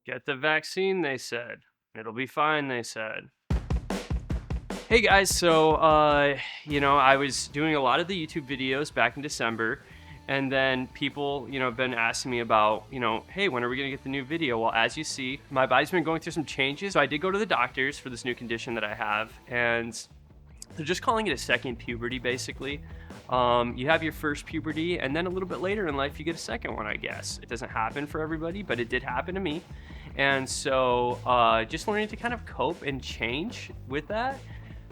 Get the vaccine, they said. It'll be fine, they said. Hey guys, so, I was doing a lot of the YouTube videos back in December, and then people, have been asking me about, hey, when are we going to get the new video? Well, as you see, my body's been going through some changes. So I did go to the doctors for this new condition that I have, and they're just calling it a second puberty, basically. You have your first puberty, and then a little bit later in life, you get a second one, I guess. It doesn't happen for everybody, but it did happen to me. And so just learning to kind of cope and change with that.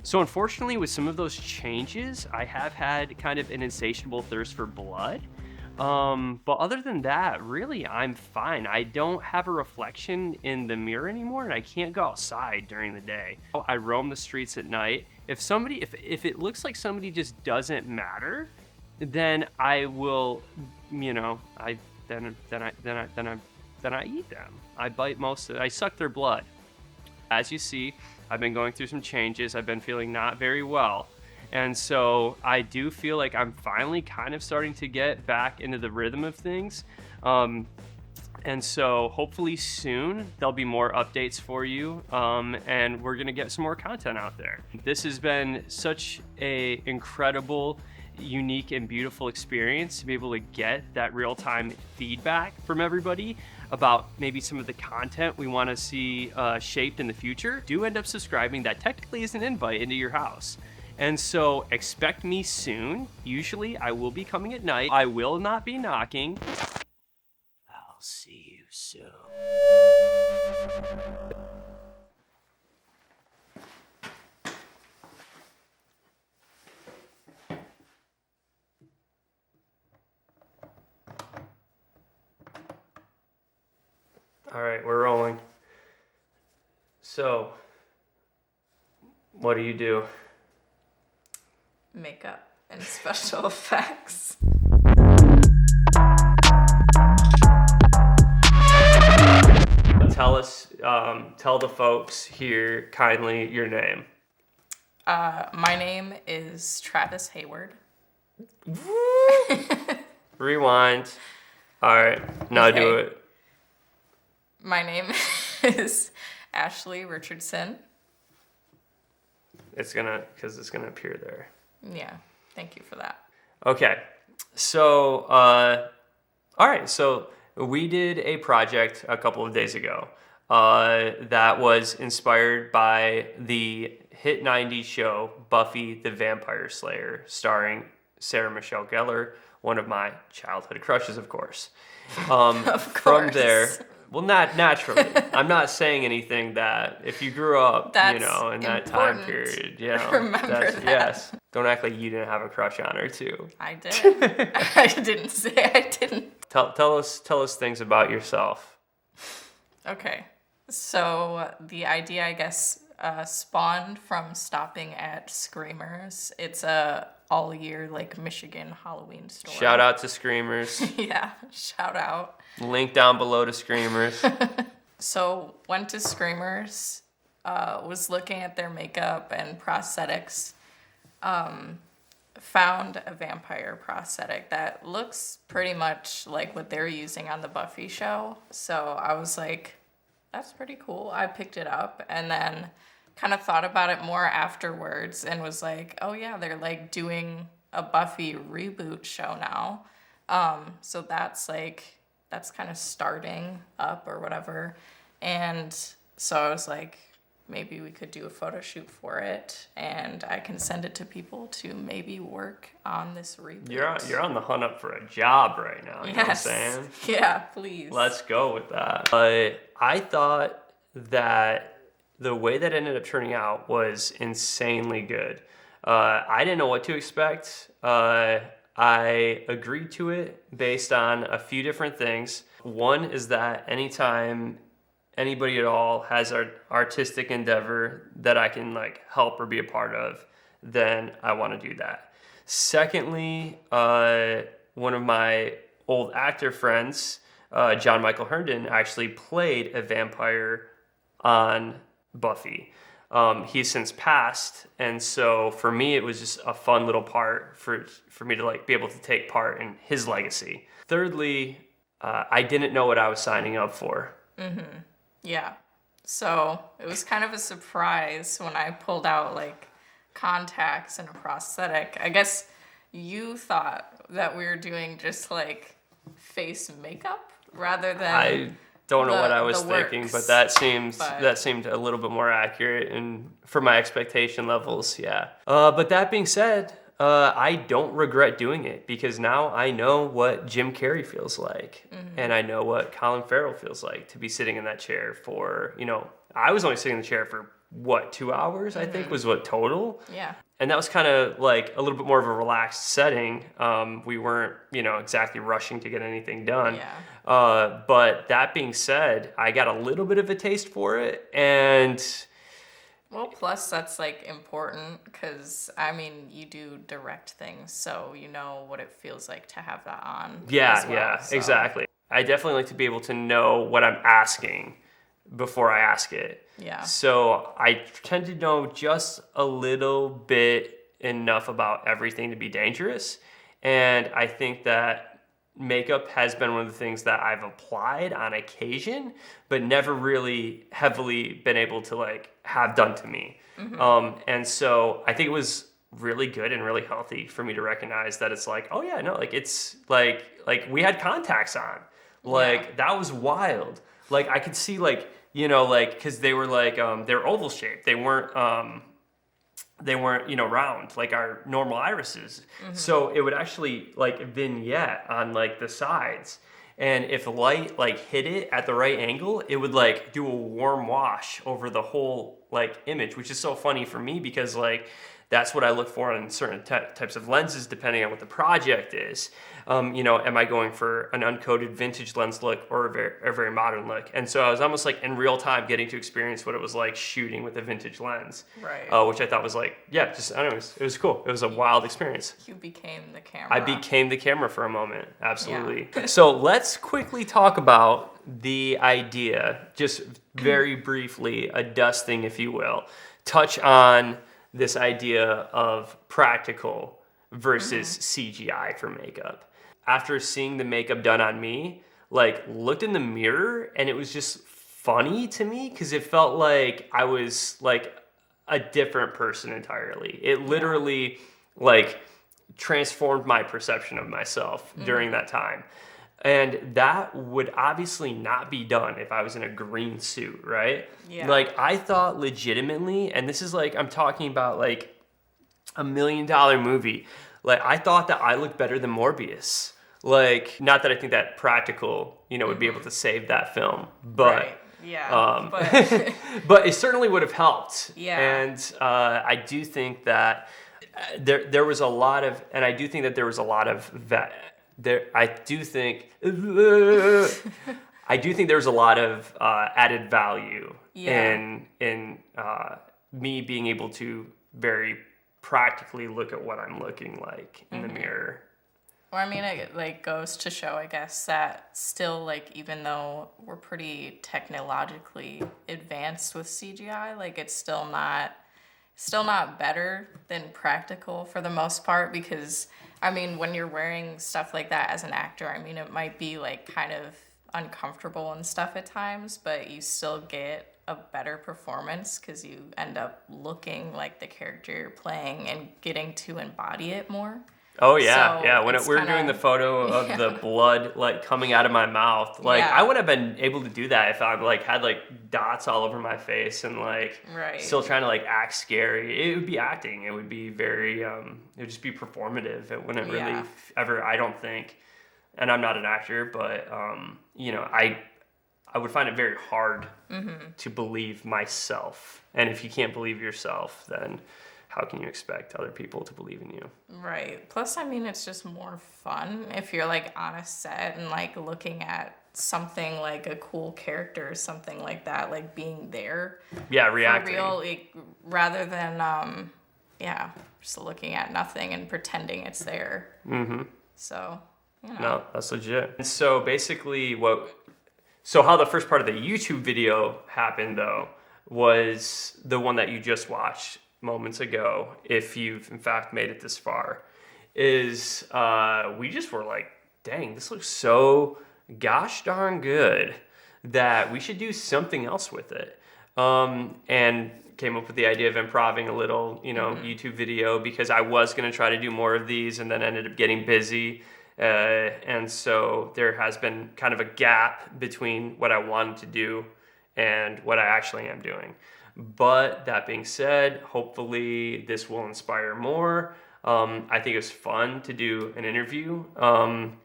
So unfortunately, with some of those changes, I have had kind of an insatiable thirst for blood. But other than that, really, I'm fine. I don't have a reflection in the mirror anymore, and I can't go outside during the day. I roam the streets at night. If it looks like somebody just doesn't matter, then I will, I eat them. I suck their blood. As you see, I've been going through some changes. I've been feeling not very well. And so I do feel like I'm finally kind of starting to get back into the rhythm of things. And so hopefully soon there'll be more updates for you, and we're gonna get some more content out there. This has been such a incredible, unique, and beautiful experience to be able to get that real-time feedback from everybody about maybe some of the content we want to see shaped in the future. Do end up subscribing. That technically is an invite into your house. And so expect me soon. Usually I will be coming at night. I will not be knocking. I'll see you soon. All right, we're rolling. So, what do you do? Makeup and special effects. Tell the folks here kindly your name. My name is Travis Hayward. Rewind. All right, now Okay. do it. My name is Ashley Richardson. It's gonna appear there. Yeah, thank you for that. Okay, so all right, so we did a project a couple of days ago that was inspired by the hit 90s show Buffy the Vampire Slayer, starring Sarah Michelle Gellar, one of my childhood crushes, of course. Of course. From there, well, not naturally. I'm not saying anything that if you grew up, That's in that time important. period, Remember that. Yes. Don't act like you didn't have a crush on her too. I did. I didn't say I didn't. Tell us things about yourself. Okay. So the idea, I guess, spawned from stopping at Screamers. It's a all-year, Michigan Halloween store. Shout out to Screamers. Yeah, shout out. Link down below to Screamers. So went to Screamers, was looking at their makeup and prosthetics, found a vampire prosthetic that looks pretty much like what they're using on the Buffy show. So I was like, that's pretty cool. I picked it up and then kind of thought about it more afterwards and was like, oh yeah, they're doing a Buffy reboot show now. So that's kind of starting up or whatever. And so I was like, maybe we could do a photo shoot for it and I can send it to people to maybe work on this reboot. You're on the hunt up for a job right now, you know what I'm saying? Yeah, please. Let's go with that. I thought that the way that ended up turning out was insanely good. I didn't know what to expect. I agreed to it based on a few different things. One is that anytime anybody at all has an artistic endeavor that I can help or be a part of, then I want to do that. Secondly, one of my old actor friends, John Michael Herndon, actually played a vampire on Buffy. He's since passed, and so for me it was just a fun little part for me to be able to take part in his legacy. Thirdly, I didn't know what I was signing up for. Mm-hmm. Yeah. So it was kind of a surprise when I pulled out like contacts and a prosthetic. I guess you thought that we were doing just like face makeup rather than I don't know the- what I was the thinking, works, but that but- seemed a little bit more accurate and for my expectation levels, yeah. But that being said, I don't regret doing it because now I know what Jim Carrey feels like, and I know what Colin Farrell feels like to be sitting in that chair for, I was only sitting in the chair for what, 2 hours, I think was what total. Yeah. And that was kind of like a little bit more of a relaxed setting. We weren't, exactly rushing to get anything done. Yeah. But that being said, I got a little bit of a taste for it. And Well, plus that's like important because I mean you do direct things, so you know what it feels like to have that on. as well, so. exactly. I definitely like to be able to know what I'm asking before I ask it. Yeah. So I tend to know just a little bit enough about everything to be dangerous. And I think that makeup has been one of the things that I've applied on occasion, but never really heavily been able to like have done to me. And so I think it was really good and really healthy for me to recognize that it's like, oh yeah, no, like it's like we had contacts on. Like that was wild. Like I could see like, cause they were like, they're oval shaped. They weren't, round like our normal irises. So it would actually like vignette on like the sides. And if light like hit it at the right angle, it would like do a warm wash over the whole like image, which is so funny for me because like that's what I look for in certain types of lenses, depending on what the project is. Am I going for an uncoated vintage lens look or a very modern look? And so I was almost like in real time getting to experience what it was like shooting with a vintage lens, Right. which I thought was like, I don't know, it was cool. It was a wild experience. You became the camera. I became the camera for a moment, absolutely. So let's quickly talk about the idea, just very briefly, a dusting, if you will. Touch on this idea of practical versus CGI for makeup. After seeing the makeup done on me, like looked in the mirror and it was just funny to me because it felt like I was like a different person entirely. It literally like transformed my perception of myself during that time. And that would obviously not be done if I was in a green suit, right? Yeah. Like I thought legitimately, and this is like, I'm talking about like $1 million movie. Like I thought that I looked better than Morbius. Like, not that I think that practical, would be able to save that film, but, Right. Yeah. But but it certainly would have helped. Yeah. And I do think that there was a lot of, and I do think that there was a lot of that. I do think there was a lot of added value in me being able to very practically look at what I'm looking like in the mirror. Well, I mean, it like goes to show, I guess, that still like even though we're pretty technologically advanced with CGI, like it's still not better than practical for the most part because I mean, when you're wearing stuff like that as an actor, I mean, it might be like kind of uncomfortable and stuff at times, but you still get a better performance because you end up looking like the character you're playing and getting to embody it more. Oh yeah, So yeah. When it's we were kinda- doing the photo of the blood like coming out of my mouth, like Yeah. I would have been able to do that if I like had like dots all over my face and like Right. still trying to like act scary. It would be acting. It would be very. It would just be performative. It wouldn't really Yeah. ever. I don't think. And I'm not an actor, but I would find it very hard to believe myself. And if you can't believe yourself, then how can you expect other people to believe in you? Right. Plus, I mean, it's just more fun if you're like on a set and like looking at something like a cool character or something like that, like being there. Yeah, For reacting. real, like, rather than, just looking at nothing and pretending it's there. Mm-hmm. So, No, that's legit. And so basically how the first part of the YouTube video happened though was the one that you just watched moments ago, if you've in fact made it this far, is we just were like, dang, this looks so gosh darn good that we should do something else with it. And came up with the idea of improvising a little, YouTube video, because I was going to try to do more of these and then ended up getting busy. And so there has been kind of a gap between what I wanted to do and what I actually am doing. But that being said, hopefully this will inspire more. I think it was fun to do an interview and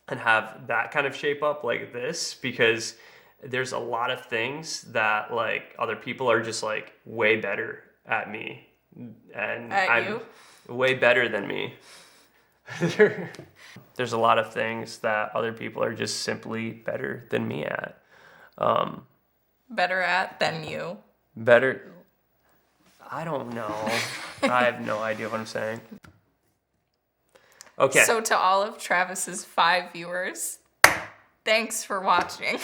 have that kind of shape up like this, because there's a lot of things that like other people are just like way better at me, and I'm way better than me. There's a lot of things that other people are just simply better than me at. Better at than you. Better. I don't know. I have no idea what I'm saying. Okay. So to all of Travis's 5 viewers, thanks for watching.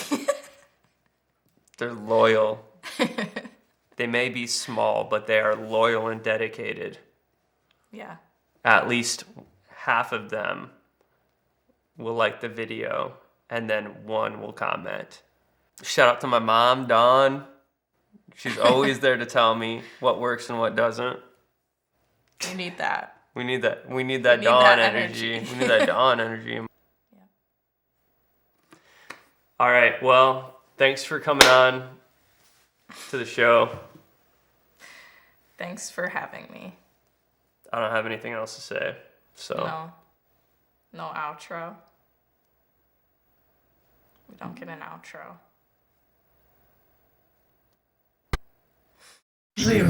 They're loyal. They may be small, but they are loyal and dedicated. Yeah. At least half of them will like the video, and then one will comment. Shout out to my mom, Dawn. She's always there to tell me what works and what doesn't. We need that. We need that. We need that Dawn energy. We need that Dawn energy. Yeah. All right. Well, thanks for coming on to the show. Thanks for having me. I don't have anything else to say. So. No outro. We don't get an outro. Clear.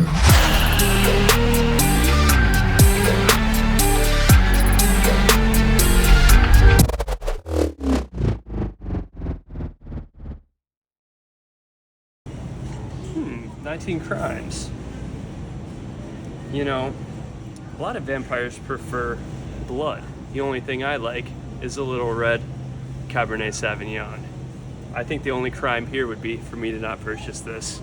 19 crimes. A lot of vampires prefer blood. The only thing I like is a little red Cabernet Sauvignon. I think the only crime here would be for me to not purchase this.